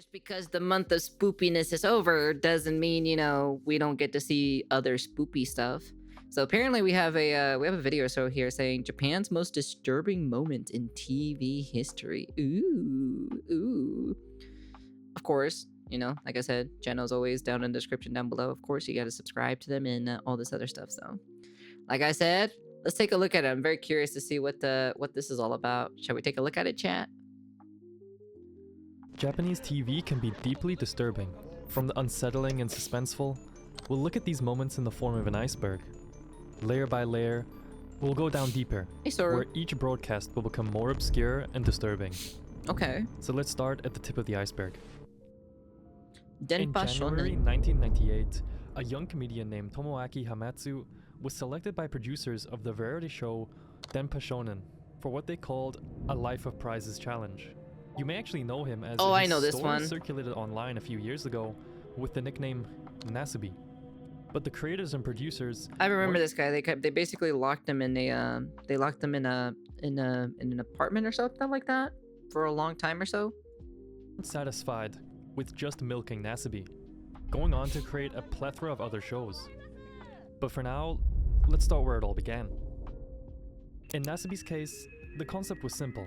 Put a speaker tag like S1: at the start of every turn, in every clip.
S1: Just because the month of spoopiness is over doesn't mean, we don't get to see other spoopy stuff. So apparently we have a video or so here saying Japan's most disturbing moment in TV history. Ooh. Of course, like I said, channel's always down in the description down below. Of course, you got to subscribe to them and all this other stuff. So, like I said, let's take a look at it. I'm very curious to see what this is all about. Shall we take a look at it, chat?
S2: Japanese TV can be deeply disturbing. From the unsettling and suspenseful, we'll look at these moments in the form of an iceberg. Layer by layer, we'll go down deeper, where each broadcast will become more obscure and disturbing.
S1: Okay.
S2: So let's start at the tip of the iceberg.
S1: In
S2: January 1998, a young comedian named Tomoaki Hamatsu was selected by producers of the variety show Denpa Shonen for what they called a Life of Prizes challenge. You may actually know him as
S1: I know this one.
S2: Circulated online a few years ago with the nickname Nasabe. But the creators and producers,
S1: I remember this guy. They basically locked him in an apartment or something like that for a long time or so.
S2: Satisfied with just milking Nasabe, going on to create a plethora of other shows. But for now, let's start where it all began. In Nasabe's case, the concept was simple.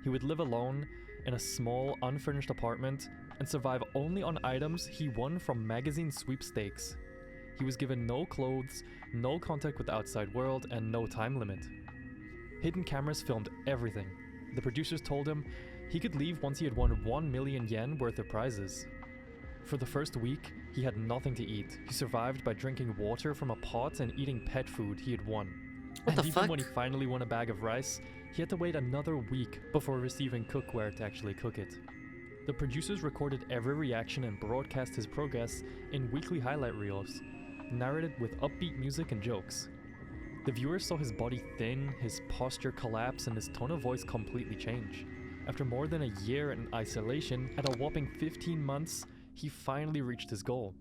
S2: He would live alone in a small, unfurnished apartment and survive only on items he won from magazine sweepstakes. He was given no clothes, no contact with the outside world, and no time limit. Hidden cameras filmed everything. The producers told him he could leave once he had won 1 million yen worth of prizes. For the first week, he had nothing to eat. He survived by drinking water from a pot and eating pet food he had won. Even when he finally won a bag of rice, he had to wait another week before receiving cookware to actually cook it. The producers recorded every reaction and broadcast his progress in weekly highlight reels, narrated with upbeat music and jokes. The viewers saw his body thin, his posture collapse, and his tone of voice completely change. After more than a year in isolation, at a whopping 15 months, he finally reached his goal.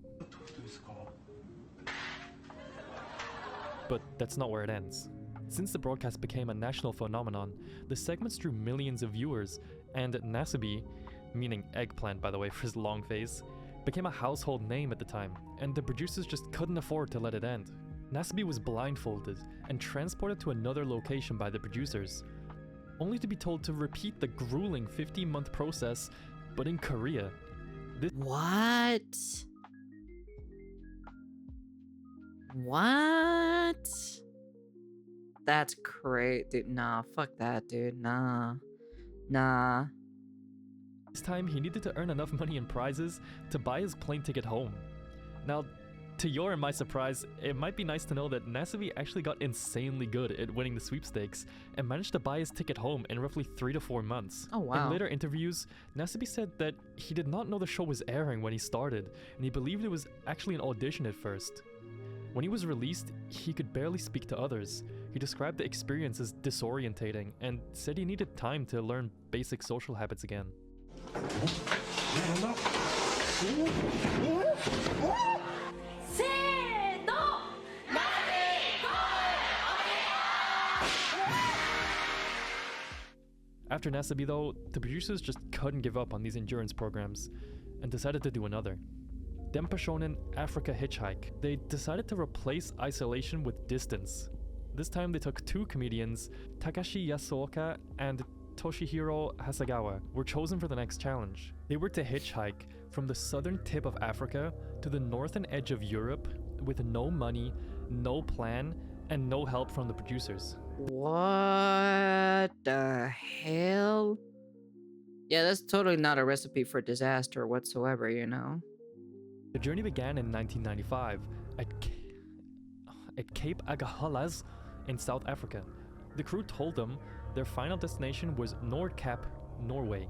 S2: But that's not where it ends. Since the broadcast became a national phenomenon, the segments drew millions of viewers, and Nasabe, meaning eggplant by the way for his long face, became a household name at the time, and the producers just couldn't afford to let it end. Nasabe was blindfolded and transported to another location by the producers, only to be told to repeat the grueling 15-month process, but in Korea.
S1: What? That's great, dude. Nah, fuck that, dude. Nah.
S2: This time, he needed to earn enough money in prizes to buy his plane ticket home. Now, to your and my surprise, it might be nice to know that Nasabe actually got insanely good at winning the sweepstakes and managed to buy his ticket home in roughly 3 to 4 months.
S1: Oh, wow.
S2: In later interviews, Nasabe said that he did not know the show was airing when he started, and he believed it was actually an audition at first. When he was released, he could barely speak to others. He described the experience as disorientating and said he needed time to learn basic social habits again. After Nasabe though, the producers just couldn't give up on these endurance programs and decided to do another. Denpa Shonen Africa Hitchhike. They decided to replace isolation with distance. This time they took 2 comedians, Takashi Yasuoka and Toshihiro Hasegawa, were chosen for the next challenge. They were to hitchhike from the southern tip of Africa to the northern edge of Europe with no money, no plan, and no help from the producers.
S1: What the hell? Yeah, that's totally not a recipe for disaster whatsoever,
S2: The journey began in 1995 at Cape Agahalas in South Africa. The crew told them their final destination was Nordkapp, Norway.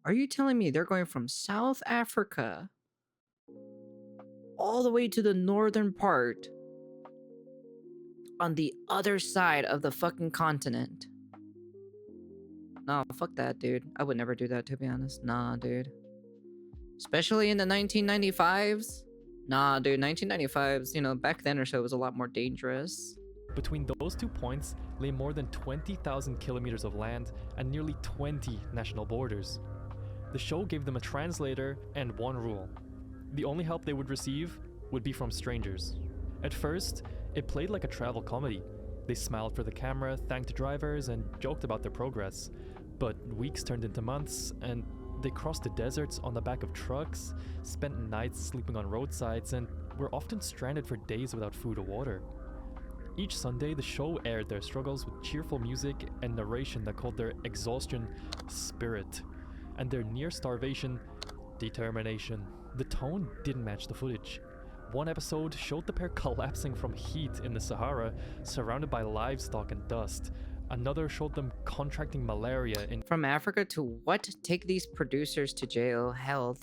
S1: Are you telling me they're going from South Africa all the way to the northern part on the other side of the fucking continent? No, fuck that, dude. I would never do that, to be honest. Nah, dude. Especially in the 1995s. Nah, dude, 1995s, back then or so was a lot more dangerous.
S2: Between those 2 points, lay more than 20,000 kilometers of land and nearly 20 national borders. The show gave them a translator and one rule. The only help they would receive would be from strangers. At first, it played like a travel comedy. They smiled for the camera, thanked drivers, and joked about their progress. But weeks turned into months, and they crossed the deserts on the back of trucks, spent nights sleeping on roadsides, and were often stranded for days without food or water. Each Sunday, the show aired their struggles with cheerful music and narration that called their exhaustion spirit, and their near starvation determination. The tone didn't match the footage. One episode showed the pair collapsing from heat in the Sahara, surrounded by livestock and dust. Another showed them contracting malaria in
S1: From Africa to what? Take these producers to jail. Hell,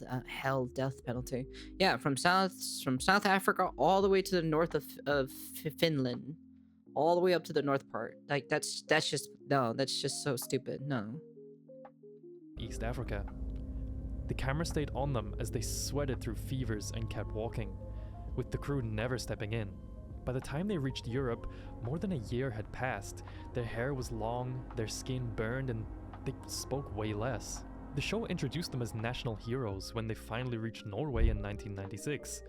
S1: death penalty. Yeah, from South Africa all the way to the north of Finland, all the way up to the north part. Like that's just so stupid. No.
S2: East Africa. The camera stayed on them as they sweated through fevers and kept walking, with the crew never stepping in. By the time they reached Europe, more than a year had passed. Their hair was long, their skin burned, and they spoke way less. The show introduced them as national heroes when they finally reached Norway in 1996.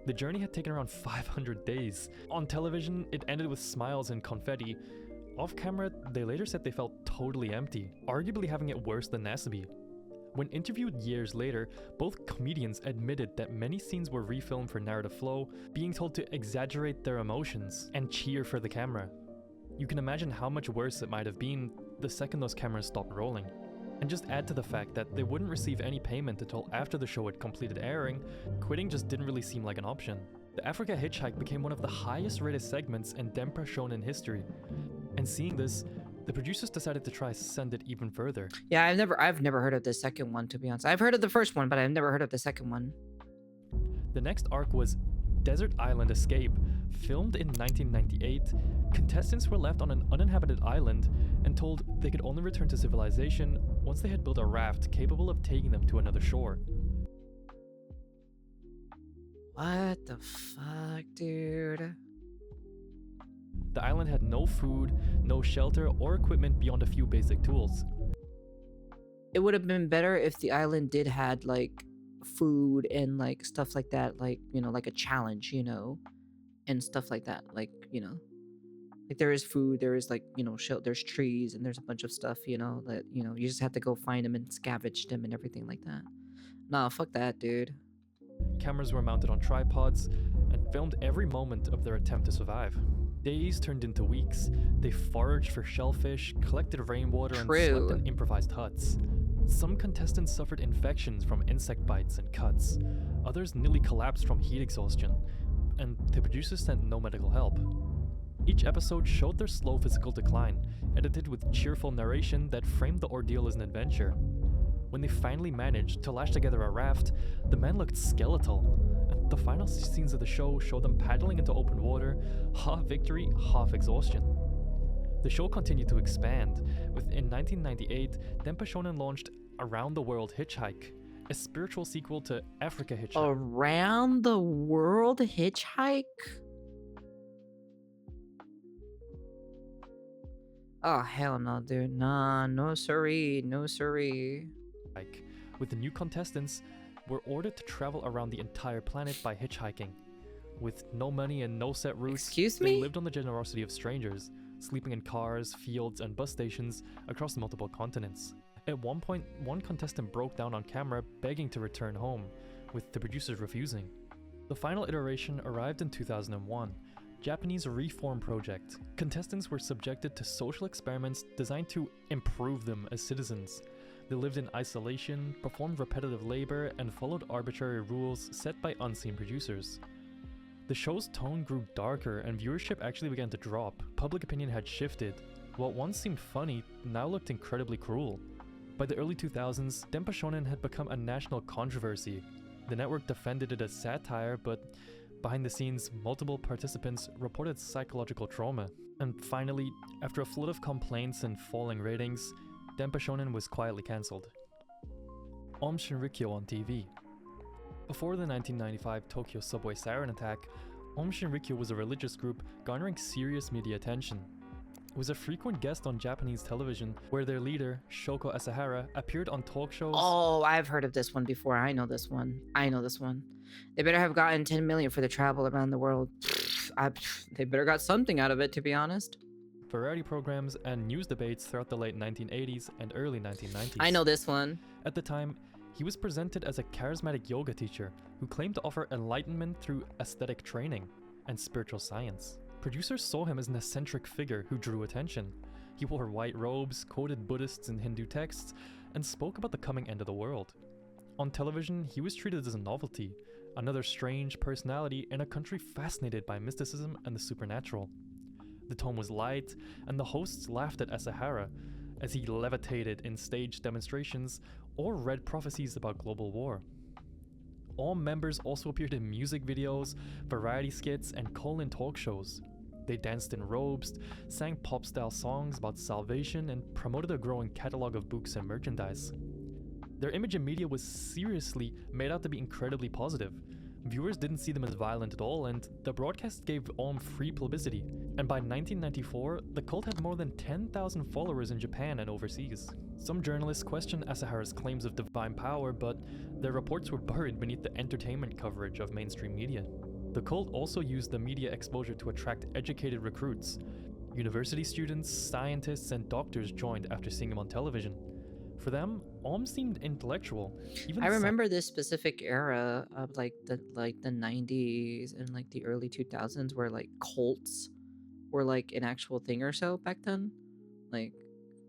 S2: The journey had taken around 500 days. On television, it ended with smiles and confetti. Off camera, they later said they felt totally empty, arguably having it worse than Nasabe. When interviewed years later, both comedians admitted that many scenes were refilmed for narrative flow, being told to exaggerate their emotions and cheer for the camera. You can imagine how much worse it might have been the second those cameras stopped rolling. And just add to the fact that they wouldn't receive any payment until after the show had completed airing, quitting just didn't really seem like an option. The Africa hitchhike became one of the highest rated segments in Denpa Shonen history. And seeing this, the producers decided to try send it even further.
S1: Yeah, I've never heard of the second one, to be honest. I've heard of the first one, but I've never heard of the second one.
S2: The next arc was Desert Island Escape. Filmed in 1998, contestants were left on an uninhabited island and told they could only return to civilization once they had built a raft capable of taking them to another shore.
S1: What the fuck, dude?
S2: The island had no food, no shelter, or equipment beyond a few basic tools.
S1: It would have been better if the island did had like food and like stuff like that, like, you know, like a challenge, you know, and stuff like that, like, you know, like there is food, there is like, you know, there's trees and there's a bunch of stuff, you know, that, you know, you just have to go find them and scavenge them and everything like that. Nah, fuck that, dude.
S2: Cameras were mounted on tripods and filmed every moment of their attempt to survive. Days turned into weeks. They foraged for shellfish, collected rainwater, and slept in improvised huts. Some contestants suffered infections from insect bites and cuts. Others nearly collapsed from heat exhaustion, and the producers sent no medical help. Each episode showed their slow physical decline, edited with cheerful narration that framed the ordeal as an adventure. When they finally managed to lash together a raft, the men looked skeletal. And the final scenes of the show showed them paddling into open water, half victory, half exhaustion. The show continued to expand, with in 1998, Denpa Shonen launched Around the World Hitchhike, a spiritual sequel to Africa Hitchhike.
S1: Around the World Hitchhike? Oh, hell no, dude. Nah, no siree, no siree.
S2: With the new contestants, were ordered to travel around the entire planet by hitchhiking. With no money and no set routes,
S1: Excuse
S2: they
S1: me?
S2: lived on the generosity of strangers, sleeping in cars, fields, and bus stations across multiple continents. At one point, one contestant broke down on camera begging to return home, with the producers refusing. The final iteration arrived in 2001, Japanese Reform Project. Contestants were subjected to social experiments designed to improve them as citizens. They lived in isolation, performed repetitive labor, and followed arbitrary rules set by unseen producers. The show's tone grew darker and viewership actually began to drop. Public opinion had shifted. What once seemed funny now looked incredibly cruel. By the early 2000s, Denpa Shonen had become a national controversy. The network defended it as satire, but behind the scenes, multiple participants reported psychological trauma. And finally, after a flood of complaints and falling ratings, Denpa Shonen was quietly cancelled. Aum Shinrikyo on TV. Before the 1995 Tokyo subway siren attack, Aum Shinrikyo was a religious group garnering serious media attention. was a frequent guest on Japanese television, where their leader, Shoko Asahara, appeared on talk shows.
S1: Oh, I've heard of this one before. I know this one. They better have gotten 10 million for the travel around the world. They better got something out of it, to be honest.
S2: Variety programs, and news debates throughout the late 1980s and early 1990s.
S1: I know this one.
S2: At the time, he was presented as a charismatic yoga teacher who claimed to offer enlightenment through aesthetic training and spiritual science. Producers saw him as an eccentric figure who drew attention. He wore white robes, quoted Buddhists and Hindu texts, and spoke about the coming end of the world. On television, he was treated as a novelty, another strange personality in a country fascinated by mysticism and the supernatural. The tone was light, and the hosts laughed at Asahara as he levitated in staged demonstrations or read prophecies about global war. Aum members also appeared in music videos, variety skits, and call-in talk shows. They danced in robes, sang pop-style songs about salvation, and promoted a growing catalog of books and merchandise. Their image in media was seriously made out to be incredibly positive. Viewers didn't see them as violent at all, and the broadcast gave Aum free publicity. And by 1994, the cult had more than 10,000 followers in Japan and overseas. Some journalists questioned Asahara's claims of divine power, but their reports were buried beneath the entertainment coverage of mainstream media. The cult also used the media exposure to attract educated recruits. University students, scientists, and doctors joined after seeing him on television. For them, Aum seemed intellectual.
S1: I remember this specific era of like the 90s and like the early 2000s where like cults were like an actual thing or so back then. Like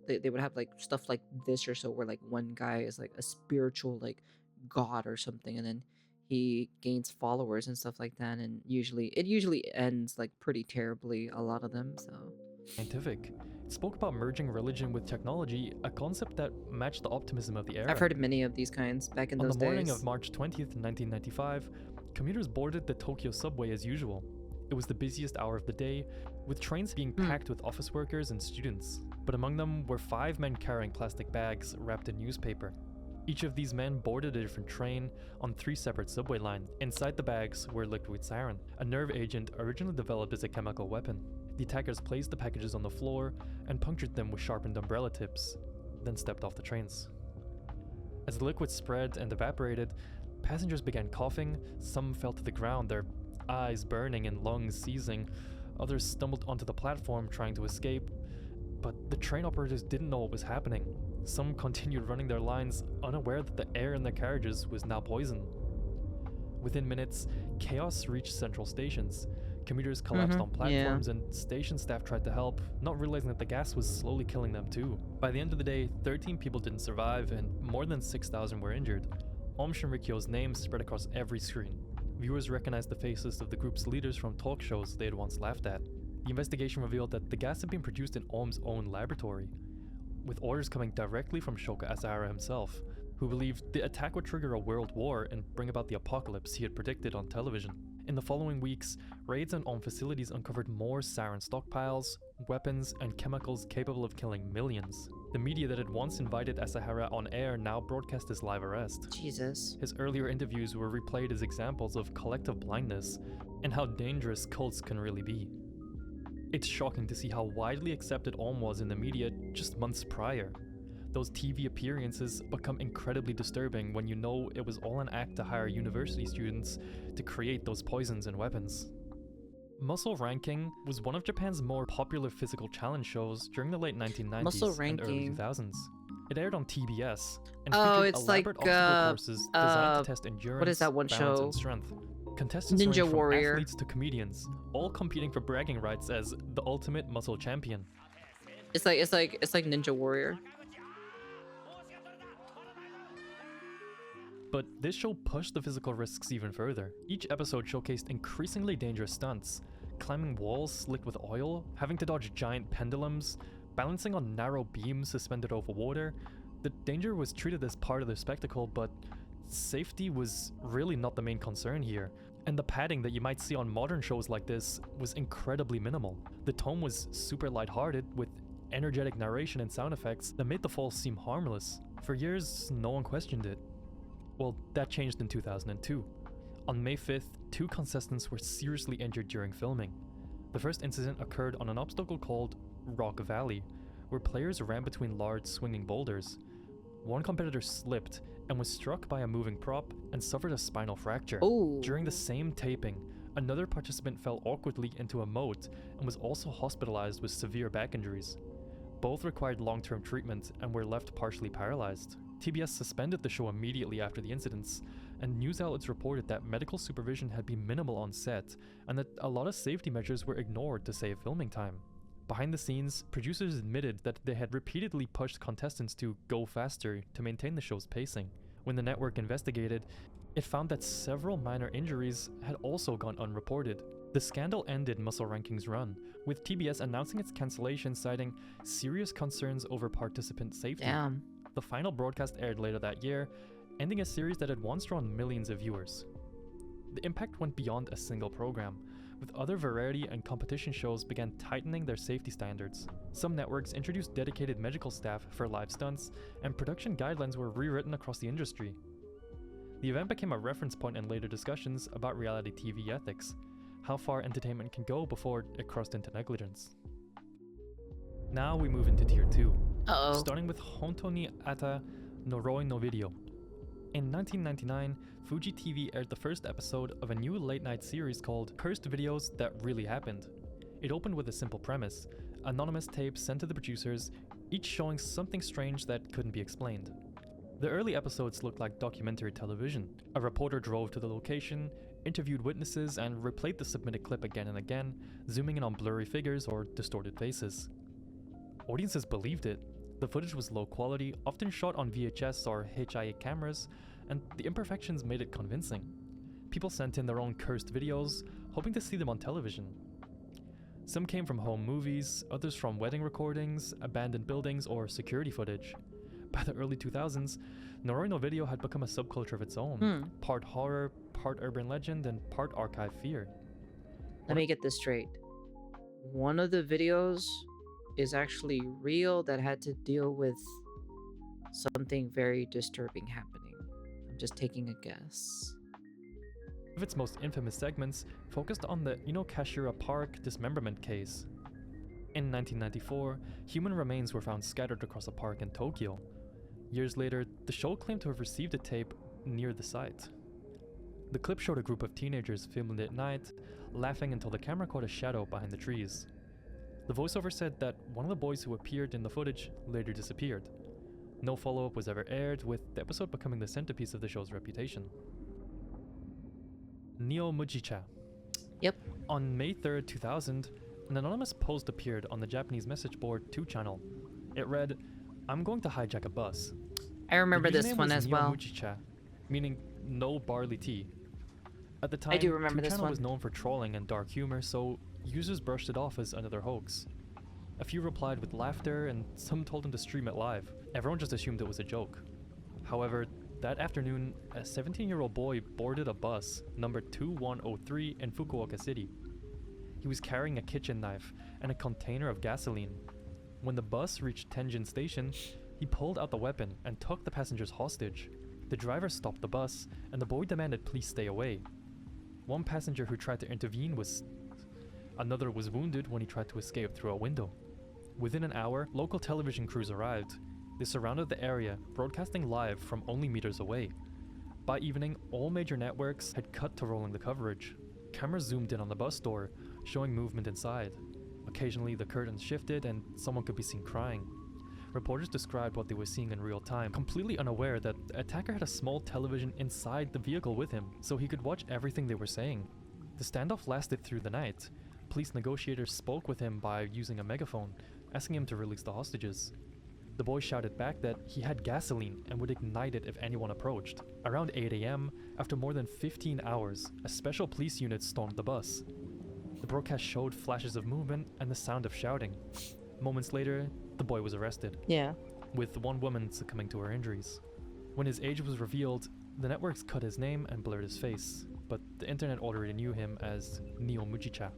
S1: they would have like stuff like this or so where like one guy is like a spiritual like god or something, and then he gains followers and stuff like that, and it usually ends like pretty terribly, a lot of them. So
S2: scientific. It spoke about merging religion with technology, a concept that matched the optimism of the era.
S1: I've heard of many of these kinds back in those days.
S2: On the morning of March 20th, 1995, commuters boarded the Tokyo subway as usual. It was the busiest hour of the day, with trains being packed with office workers and students. But among them were 5 men carrying plastic bags wrapped in newspaper. Each of these men boarded a different train on 3 separate subway lines. Inside the bags were liquid sarin, a nerve agent originally developed as a chemical weapon. The attackers placed the packages on the floor and punctured them with sharpened umbrella tips, then stepped off the trains. As the liquid spread and evaporated, passengers began coughing. Some fell to the ground, their eyes burning and lungs seizing. Others stumbled onto the platform trying to escape, but the train operators didn't know what was happening. Some continued running their lines, unaware that the air in their carriages was now poison. Within minutes, chaos reached central stations. Commuters collapsed on platforms, and station staff tried to help, not realizing that the gas was slowly killing them too. By the end of the day, 13 people didn't survive, and more than 6,000 were injured. Aum Shinrikyo's name spread across every screen. Viewers recognized the faces of the group's leaders from talk shows they had once laughed at. The investigation revealed that the gas had been produced in Aum's own laboratory, with orders coming directly from Shoko Asahara himself, who believed the attack would trigger a world war and bring about the apocalypse he had predicted on television. In the following weeks, raids on Aum facilities uncovered more sarin stockpiles, weapons, and chemicals capable of killing millions. The media that had once invited Asahara on air now broadcast his live arrest.
S1: Jesus.
S2: His earlier interviews were replayed as examples of collective blindness and how dangerous cults can really be. It's shocking to see how widely accepted Aum was in the media just months prior. Those TV appearances become incredibly disturbing when you know it was all an act to hire university students to create those poisons and weapons. Muscle Ranking was one of Japan's more popular physical challenge shows during the late 1990s and early 2000s. It aired on TBS and featured elaborate obstacle courses designed to test endurance,
S1: what is that one
S2: balance,
S1: show?
S2: and strength. Contestants
S1: Ninja
S2: ranged from
S1: Warrior.
S2: athletes to comedians, all competing for bragging rights as the ultimate muscle champion.
S1: It's like Ninja Warrior.
S2: But this show pushed the physical risks even further. Each episode showcased increasingly dangerous stunts, climbing walls slicked with oil, having to dodge giant pendulums, balancing on narrow beams suspended over water. The danger was treated as part of the spectacle, but safety was really not the main concern here. And the padding that you might see on modern shows like this was incredibly minimal. The tone was super lighthearted, with energetic narration and sound effects that made the fall seem harmless. For years, no one questioned it. Well, that changed in 2002. On May 5th, 2 contestants were seriously injured during filming. The first incident occurred on an obstacle called Rock Valley, where players ran between large swinging boulders. One competitor slipped and was struck by a moving prop and suffered a spinal fracture.
S1: Oh.
S2: During the same taping, another participant fell awkwardly into a moat and was also hospitalized with severe back injuries. Both required long-term treatment and were left partially paralyzed. TBS suspended the show immediately after the incidents, and news outlets reported that medical supervision had been minimal on set and that a lot of safety measures were ignored to save filming time. Behind the scenes, producers admitted that they had repeatedly pushed contestants to go faster to maintain the show's pacing. When the network investigated, it found that several minor injuries had also gone unreported. The scandal ended Muscle Ranking's run, with TBS announcing its cancellation, citing serious concerns over participant safety.
S1: Damn.
S2: The final broadcast aired later that year, ending a series that had once drawn millions of viewers. The impact went beyond a single program, with other variety and competition shows began tightening their safety standards. Some networks introduced dedicated medical staff for live stunts, and production guidelines were rewritten across the industry. The event became a reference point in later discussions about reality TV ethics, how far entertainment can go before it crossed into negligence. Now we move into Tier 2, starting with Honto ni Atta Noroi no Video. In 1999, Fuji TV aired the first episode of a new late-night series called Cursed Videos That Really Happened. It opened with a simple premise: anonymous tapes sent to the producers, each showing something strange that couldn't be explained. The early episodes looked like documentary television. A reporter drove to the location, interviewed witnesses, and replayed the submitted clip again and again, zooming in on blurry figures or distorted faces. Audiences believed it. The footage was low quality, often shot on VHS or HIA cameras, and the imperfections made it convincing. People sent in their own cursed videos, hoping to see them on television. Some came from home movies, others from wedding recordings, abandoned buildings, or security footage. By the early 2000s, Noroi no Video had become a subculture of its own, part horror, part urban legend, and part archive fear.
S1: Let me get this straight. One of the videos is actually real that had to deal with something very disturbing happening. I'm just taking a guess.
S2: One of its most infamous segments focused on the Inokashira Park dismemberment case. In 1994, human remains were found scattered across a park in Tokyo. Years later, the show claimed to have received a tape near the site. The clip showed a group of teenagers filmed at night, laughing until the camera caught a shadow behind the trees. The voiceover said that one of the boys who appeared in the footage later disappeared. No follow-up was ever aired, with the episode becoming the centerpiece of the show's reputation. Neo Mujicha.
S1: Yep.
S2: On May 3rd, 2000, an anonymous post appeared on the Japanese message board 2 channel. It read, "I'm going to hijack a bus."
S1: I remember
S2: The
S1: this
S2: username
S1: one
S2: was
S1: as
S2: Neo
S1: well.
S2: Mujicha, meaning no barley tea. At the time,
S1: I do remember
S2: 2
S1: this
S2: channel
S1: one.
S2: was known for trolling and dark humor, so users brushed it off as another hoax. A few replied with laughter, and some told him to stream it live. Everyone just assumed it was a joke. However, that afternoon, a 17-year-old boy boarded a bus, number 2103 in Fukuoka City. He was carrying a kitchen knife and a container of gasoline. When the bus reached Tenjin Station, he pulled out the weapon and took the passengers hostage. The driver stopped the bus, and the boy demanded please stay away. One passenger who tried to intervene was... Another was wounded when he tried to escape through a window. Within an hour, local television crews arrived. They surrounded the area, broadcasting live from only meters away. By evening, all major networks had cut to rolling the coverage. Cameras zoomed in on the bus door, showing movement inside. Occasionally, the curtains shifted and someone could be seen crying. Reporters described what they were seeing in real time, completely unaware that the attacker had a small television inside the vehicle with him, so he could watch everything they were saying. The standoff lasted through the night. Police negotiators spoke with him by using a megaphone, asking him to release the hostages. The boy shouted back that he had gasoline and would ignite it if anyone approached. Around 8 a.m., after more than 15 hours, a special police unit stormed the bus. The broadcast showed flashes of movement and the sound of shouting. Moments later, the boy was arrested, with one woman succumbing to her injuries. When his age was revealed, the networks cut his name and blurred his face, but the internet already knew him as Neo Mujicha.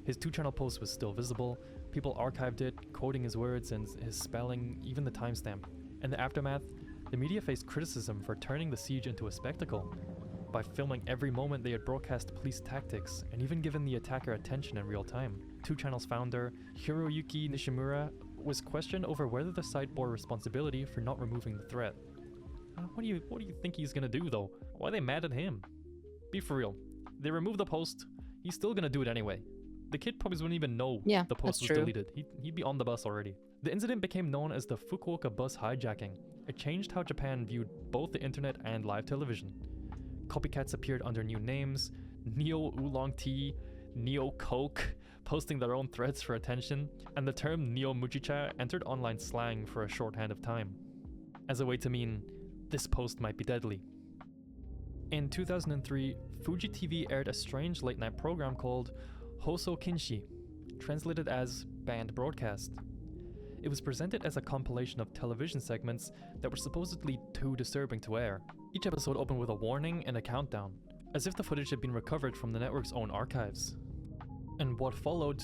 S2: His 2-channel post was still visible. People archived it, quoting his words and his spelling, even the timestamp. In the aftermath, the media faced criticism for turning the siege into a spectacle. By filming every moment, they had broadcast police tactics and even given the attacker attention in real time. Two Channel's founder, Hiroyuki Nishimura, was questioned over whether the site bore responsibility for not removing the threat. What do you think he's gonna do though? Why are they mad at him? Be for real. They removed the post, he's still gonna do it anyway. The kid probably wouldn't even know the post was deleted. He'd be on the bus already. The incident became known as the Fukuoka bus hijacking. It changed how Japan viewed both the internet and live television. Copycats appeared under new names, Neo Oolong Tea, Neo Coke, posting their own threads for attention, and the term Neo Mujicha entered online slang for a shorthand of time, as a way to mean, this post might be deadly. In 2003, Fuji TV aired a strange late-night program called Hoso Kinshi, translated as Banned Broadcast. It was presented as a compilation of television segments that were supposedly too disturbing to air. Each episode opened with a warning and a countdown, as if the footage had been recovered from the network's own archives. And what followed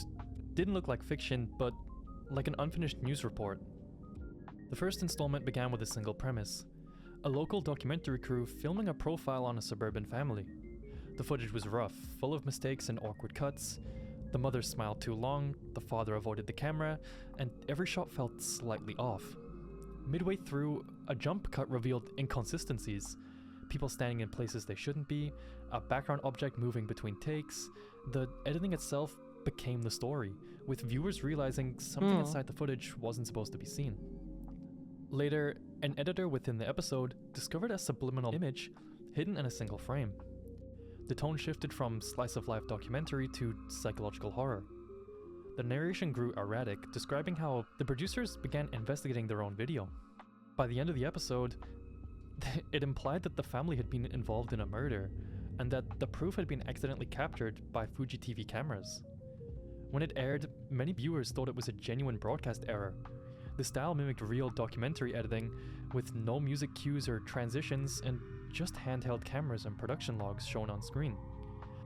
S2: didn't look like fiction, but like an unfinished news report. The first installment began with a single premise: a local documentary crew filming a profile on a suburban family. The footage was rough, full of mistakes and awkward cuts. The mother smiled too long, the father avoided the camera, and every shot felt slightly off. Midway through, a jump cut revealed inconsistencies. People standing in places they shouldn't be, a background object moving between takes. The editing itself became the story, with viewers realizing something inside the footage wasn't supposed to be seen. Later, an editor within the episode discovered a subliminal image hidden in a single frame. The tone shifted from slice-of-life documentary to psychological horror. The narration grew erratic, describing how the producers began investigating their own video. By the end of the episode, it implied that the family had been involved in a murder, and that the proof had been accidentally captured by Fuji TV cameras. When it aired, many viewers thought it was a genuine broadcast error. The style mimicked real documentary editing, with no music cues or transitions, and just handheld cameras and production logs shown on screen.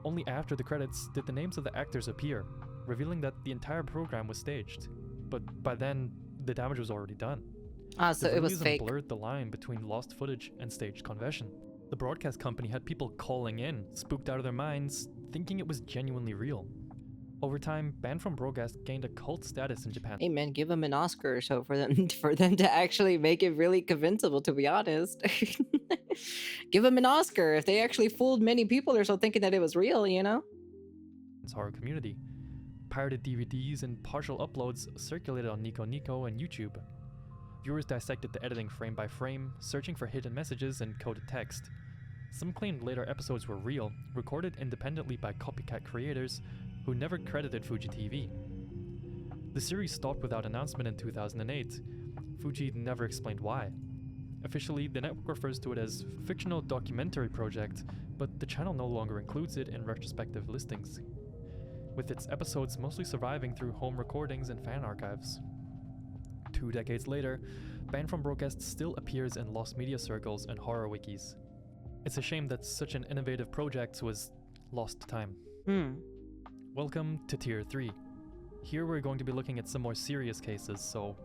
S2: Only after the credits did the names of the actors appear, revealing that the entire program was staged. But by then, the damage was already done.
S1: So it was fake.
S2: Blurred the line between lost footage and staged confession. The broadcast company had people calling in, spooked out of their minds, thinking it was genuinely real. Over time, Banned from Broadcast gained a cult status in Japan.
S1: Hey man, give them an Oscar or so for them to actually make it really convincible, to be honest. Give them an Oscar if they actually fooled many people or so thinking that it was real, you know?
S2: Horror community. Pirated DVDs and partial uploads circulated on Nico Nico and YouTube. Viewers dissected the editing frame by frame, searching for hidden messages and coded text. Some claimed later episodes were real, recorded independently by copycat creators who never credited Fuji TV. The series stopped without announcement in 2008. Fuji never explained why. Officially, the network refers to it as Fictional Documentary Project, but the channel no longer includes it in retrospective listings, with its episodes mostly surviving through home recordings and fan archives. 2 decades later, Banned from Broadcast still appears in lost media circles and horror wikis. It's a shame that such an innovative project was lost to time. Welcome to Tier 3. Here we're going to be looking at some more serious cases, so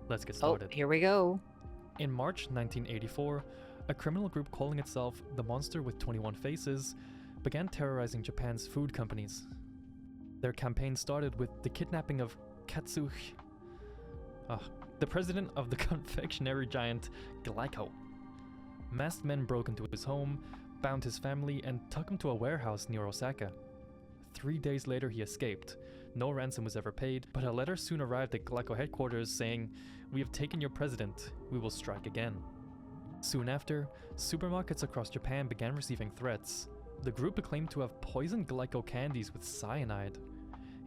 S2: let's get started.
S1: Oh, here we go.
S2: In March 1984, a criminal group calling itself the Monster with 21 Faces began terrorizing Japan's food companies. Their campaign started with the kidnapping of Katsuhi, the president of the confectionery giant Glico. Masked men broke into his home, bound his family, and took him to a warehouse near Osaka. 3 days later, he escaped. No ransom was ever paid, but a letter soon arrived at Glico headquarters saying, "We have taken your president. We will strike again." Soon after, supermarkets across Japan began receiving threats. The group claimed to have poisoned Glico candies with cyanide.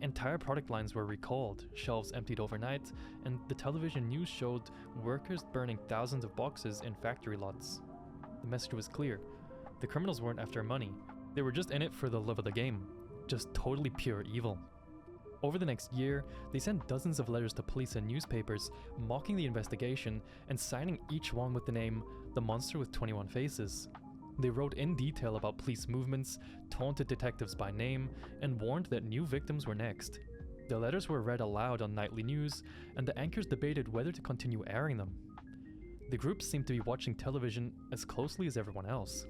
S2: Entire product lines were recalled, shelves emptied overnight, and the television news showed workers burning thousands of boxes in factory lots. The message was clear. The criminals weren't after money. They were just in it for the love of the game. Just totally pure evil. Over the next year, they sent dozens of letters to police and newspapers, mocking the investigation and signing each one with the name The Monster with 21 Faces. They wrote in detail about police movements, taunted detectives by name, and warned that new victims were next. The letters were read aloud on nightly news, and the anchors debated whether to continue airing them. The group seemed to be watching television as closely as everyone else.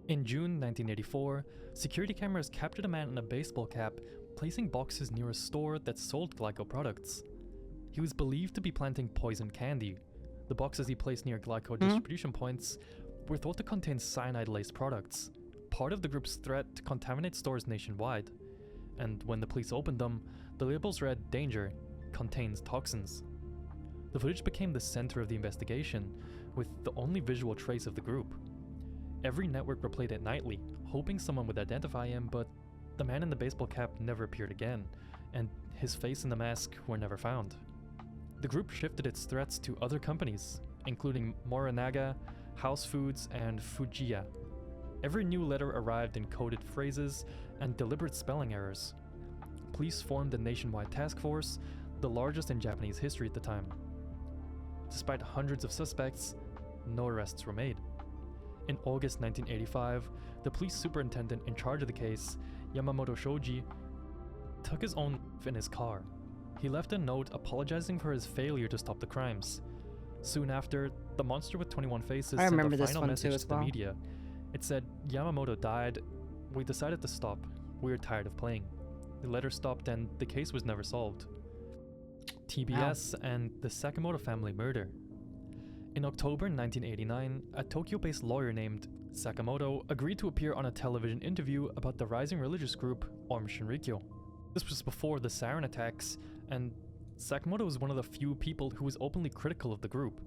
S2: In June 1984, security cameras captured a man in a baseball cap placing boxes near a store that sold Glyco products. He was believed to be planting poison candy. The boxes he placed near Glyco distribution points were thought to contain cyanide-laced products, part of the group's threat to contaminate stores nationwide. And when the police opened them, the labels read, "Danger, contains toxins." The footage became the center of the investigation, with the only visual trace of the group. Every network replayed it nightly, hoping someone would identify him, but the man in the baseball cap never appeared again, and his face and the mask were never found. The group shifted its threats to other companies, including Morinaga, House Foods, and Fujiya. Every new letter arrived in coded phrases and deliberate spelling errors. Police formed a nationwide task force, the largest in Japanese history at the time. Despite hundreds of suspects, no arrests were made. In August 1985, the police superintendent in charge of the case, Yamamoto Shoji, took his own life in his car. He left a note apologizing for his failure to stop the crimes. Soon after, the monster with 21 faces sent a final message to the media. It said, "Yamamoto died. We decided to stop. We were tired of playing." The letter stopped and the case was never solved. TBS and the Sakamoto family murder. In October 1989, a Tokyo-based lawyer named Sakamoto agreed to appear on a television interview about the rising religious group Aum Shinrikyo. This was before the sarin attacks, and Sakamoto was one of the few people who was openly critical of the group.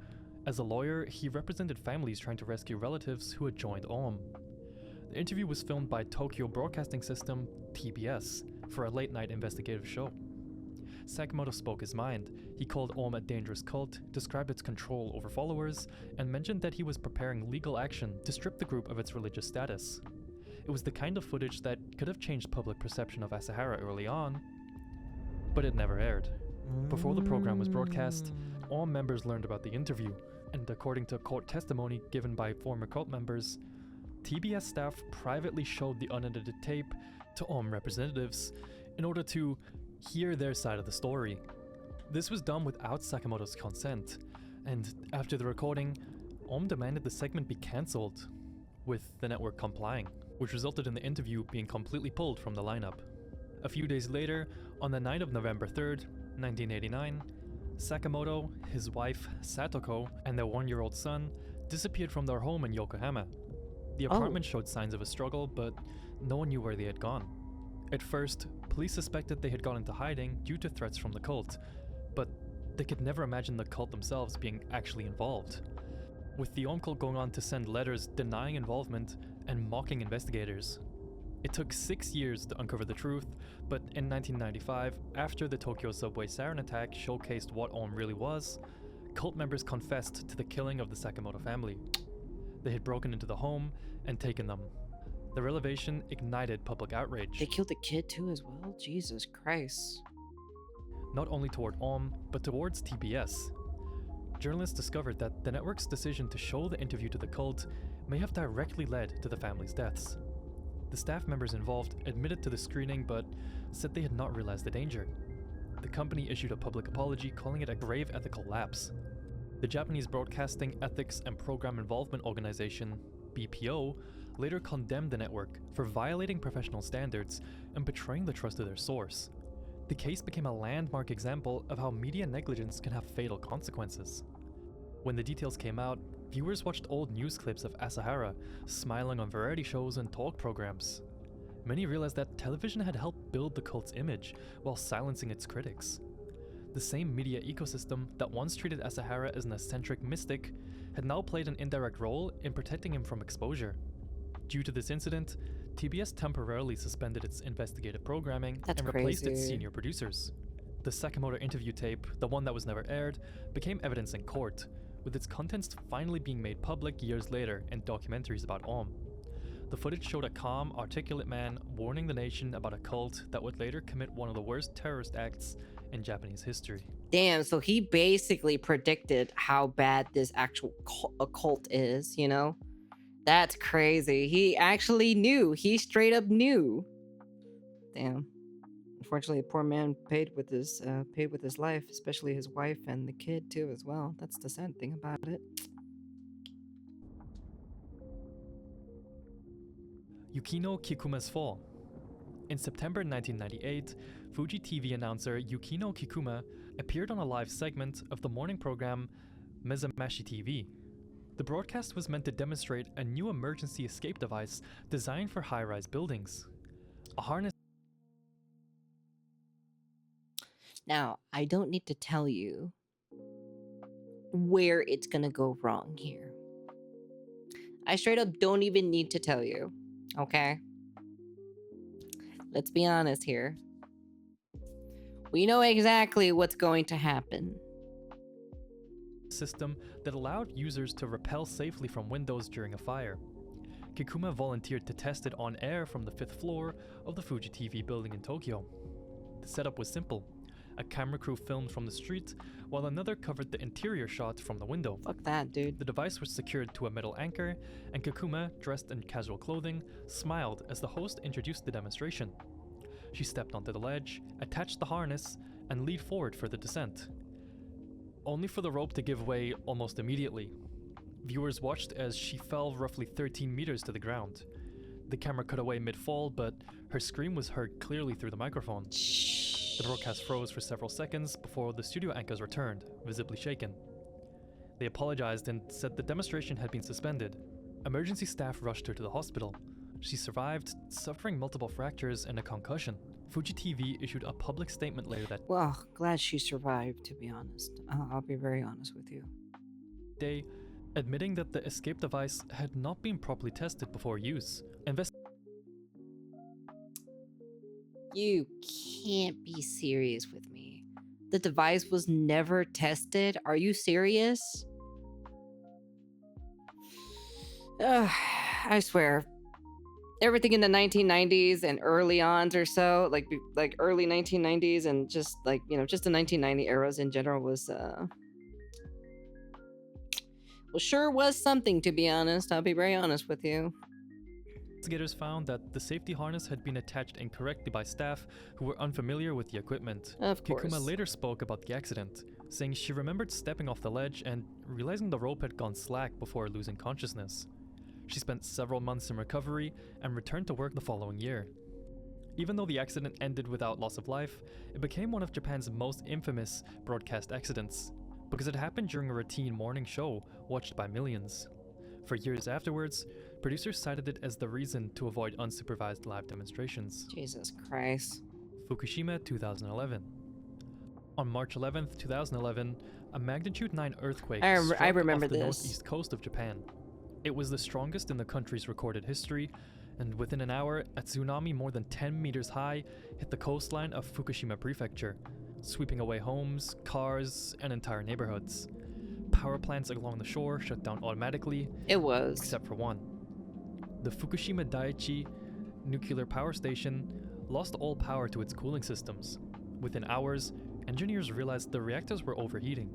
S2: As a lawyer, he represented families trying to rescue relatives who had joined Aum. The interview was filmed by Tokyo Broadcasting System, TBS, for a late-night investigative show. Sakamoto spoke his mind. He called Aum a dangerous cult, described its control over followers, and mentioned that he was preparing legal action to strip the group of its religious status. It was the kind of footage that could have changed public perception of Asahara early on, but it never aired. Before the program was broadcast, Aum members learned about the interview, and according to court testimony given by former cult members, TBS staff privately showed the unedited tape to Aum representatives in order to hear their side of the story. This was done without Sakamoto's consent, and after the recording, Aum demanded the segment be cancelled, with the network complying, which resulted in the interview being completely pulled from the lineup. A few days later, on the night of November 3rd, 1989, Sakamoto, his wife Satoko, and their 1-year-old son disappeared from their home in Yokohama. The apartment showed signs of a struggle, but no one knew where they had gone. At first, police suspected they had gone into hiding due to threats from the cult, but they could never imagine the cult themselves being actually involved, with the Aum cult going on to send letters denying involvement and mocking investigators. It took 6 years to uncover the truth, but in 1995, after the Tokyo subway sarin attack showcased what Aum really was, cult members confessed to the killing of the Sakamoto family. They had broken into the home and taken them. The revelation ignited public outrage.
S1: They killed the kid too as well? Jesus Christ.
S2: Not only toward Aum, but towards TBS. Journalists discovered that the network's decision to show the interview to the cult may have directly led to the family's deaths. The staff members involved admitted to the screening, but said they had not realized the danger. The company issued a public apology, calling it a grave ethical lapse. The Japanese Broadcasting Ethics and Program Involvement Organization, BPO, later condemned the network for violating professional standards and betraying the trust of their source. The case became a landmark example of how media negligence can have fatal consequences. When the details came out, viewers watched old news clips of Asahara smiling on variety shows and talk programs. Many realized that television had helped build the cult's image while silencing its critics. The same media ecosystem that once treated Asahara as an eccentric mystic had now played an indirect role in protecting him from exposure. Due to this incident, TBS temporarily suspended its investigative programming and replaced its senior producers. The Sakamoto interview tape, the one that was never aired, became evidence in court, with its contents finally being made public years later in documentaries about Aum. The footage showed a calm, articulate man warning the nation about a cult that would later commit one of the worst terrorist acts in Japanese history.
S1: Damn, so he basically predicted how bad this actual cult is, you know? That's crazy. He actually knew. He straight up knew. Damn. Unfortunately, a poor man paid with his life, especially his wife and the kid too as well. That's the sad thing about it.
S2: Yukino Kikuma's fall. In September 1998, Fuji TV announcer Yukino Kikuma appeared on a live segment of the morning program Mezamashi TV. The broadcast was meant to demonstrate a new emergency escape device designed for high-rise buildings. A harness.
S1: Now, I don't need to tell you where it's gonna go wrong here. I straight up don't even need to tell you, okay? Let's be honest here. We know exactly what's going to happen.
S2: System that allowed users to rappel safely from windows during a fire. Kikuma volunteered to test it on air from the 5th floor of the Fuji TV building in Tokyo. The setup was simple. A camera crew filmed from the street, while another covered the interior shot from the window.
S1: Fuck that, dude.
S2: The device was secured to a metal anchor, and Kikuma, dressed in casual clothing, smiled as the host introduced the demonstration. She stepped onto the ledge, attached the harness, and leaned forward for the descent, only for the rope to give way almost immediately. Viewers watched as she fell roughly 13 meters to the ground. The camera cut away mid-fall, but her scream was heard clearly through the microphone. The broadcast froze for several seconds before the studio anchors returned, visibly shaken. They apologized and said the demonstration had been suspended. Emergency staff rushed her to the hospital. She survived, suffering multiple fractures and a concussion. Fuji TV issued a public statement later that
S1: Well, glad she survived, to be honest. I'll be very honest with you.
S2: day, admitting that the escape device had not been properly tested before use.
S1: You can't be serious with me. The device was never tested? Are you serious? I swear. Everything in the 1990s and early ons or so, like early 1990s and just like, just the 1990 eras in general was sure was something, to be honest. I'll be very honest with you.
S2: Investigators found that the safety harness had been attached incorrectly by staff who were unfamiliar with the equipment.
S1: Of course.
S2: Kikuma later spoke about the accident, saying she remembered stepping off the ledge and realizing the rope had gone slack before losing consciousness. She spent several months in recovery and returned to work the following year. Even though the accident ended without loss of life, it became one of Japan's most infamous broadcast accidents, because it happened during a routine morning show watched by millions. For years afterwards, producers cited it as the reason to avoid unsupervised live demonstrations.
S1: Jesus Christ.
S2: Fukushima 2011. On March 11th, 2011, a magnitude 9 earthquake struck
S1: I remember
S2: off the
S1: this.
S2: northeast coast of Japan. It was the strongest in the country's recorded history, and within an hour, a tsunami more than 10 meters high hit the coastline of Fukushima Prefecture, sweeping away homes, cars, and entire neighborhoods. Power plants along the shore shut down automatically,
S1: It was.
S2: except for one. The Fukushima Daiichi nuclear power station lost all power to its cooling systems. Within hours, engineers realized the reactors were overheating.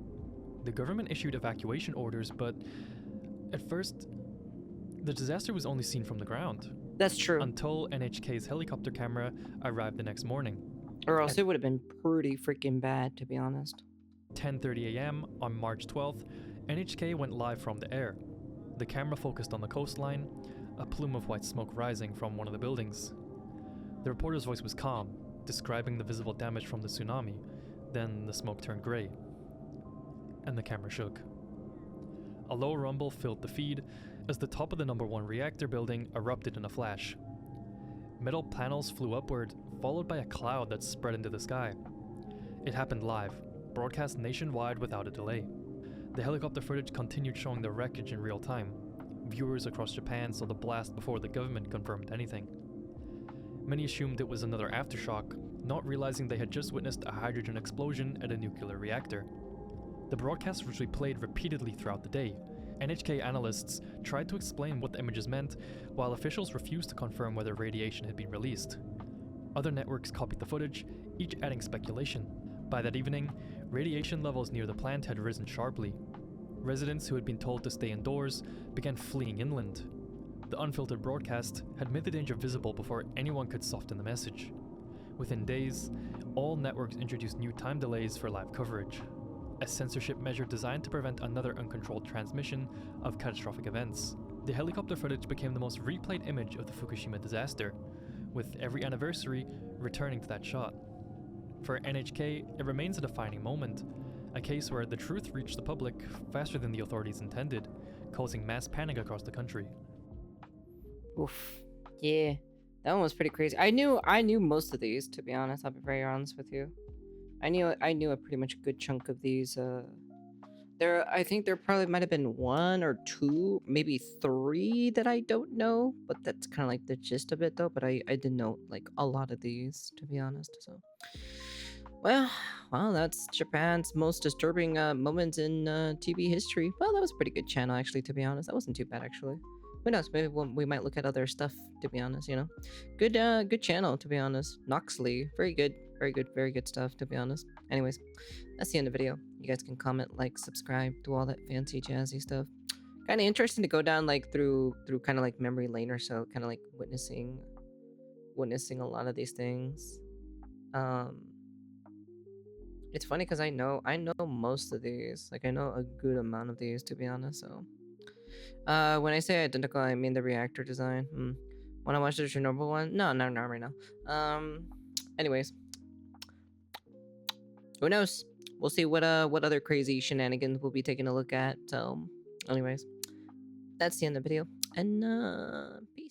S2: The government issued evacuation orders, but at first, the disaster was only seen from the ground,
S1: That's true.
S2: until NHK's helicopter camera arrived the next morning.
S1: Or else it would have been pretty freaking bad, to be honest.
S2: 10:30 a.m. on March 12th, NHK went live from the air. The camera focused on the coastline, a plume of white smoke rising from one of the buildings. The reporter's voice was calm, describing the visible damage from the tsunami. Then the smoke turned gray, and the camera shook. A low rumble filled the feed as the top of the #1 reactor building erupted in a flash. Metal panels flew upward, followed by a cloud that spread into the sky. It happened live, broadcast nationwide without a delay. The helicopter footage continued showing the wreckage in real time. Viewers across Japan saw the blast before the government confirmed anything. Many assumed it was another aftershock, not realizing they had just witnessed a hydrogen explosion at a nuclear reactor. The broadcast was replayed repeatedly throughout the day. NHK analysts tried to explain what the images meant, while officials refused to confirm whether radiation had been released. Other networks copied the footage, each adding speculation. By that evening, radiation levels near the plant had risen sharply. Residents who had been told to stay indoors began fleeing inland. The unfiltered broadcast had made the danger visible before anyone could soften the message. Within days, all networks introduced new time delays for live coverage, a censorship measure designed to prevent another uncontrolled transmission of catastrophic events. The helicopter footage became the most replayed image of the Fukushima disaster, with every anniversary returning to that shot. For NHK, it remains a defining moment, a case where the truth reached the public faster than the authorities intended, causing mass panic across the country.
S1: Oof. Yeah. That one was pretty crazy. I knew most of these, to be honest. I'll be very honest with you. I knew a pretty much good chunk of these. I think there probably might have been 1 or 2, maybe 3 that I don't know, but that's kind of like the gist of it, though. But I did know like a lot of these, to be honest. So, well, that's Japan's most disturbing moment in TV history. Well, that was a pretty good channel, actually. To be honest, that wasn't too bad, actually. Who knows? Maybe we might look at other stuff. To be honest, you know, good channel. To be honest, Noxley, very good stuff. To be honest. Anyways, that's the end of the video. You guys can comment, like, subscribe, do all that fancy jazzy stuff. Kind of interesting to go down like through kind of like memory lane or so, kind of like witnessing a lot of these things. It's funny because I know most of these. Like I know a good amount of these, to be honest. So. When I say identical, I mean the reactor design. Want to watch the Chernobyl one? No, right now. Anyways, who knows? We'll see what other crazy shenanigans we'll be taking a look at. So, anyways, that's the end of the video, and peace.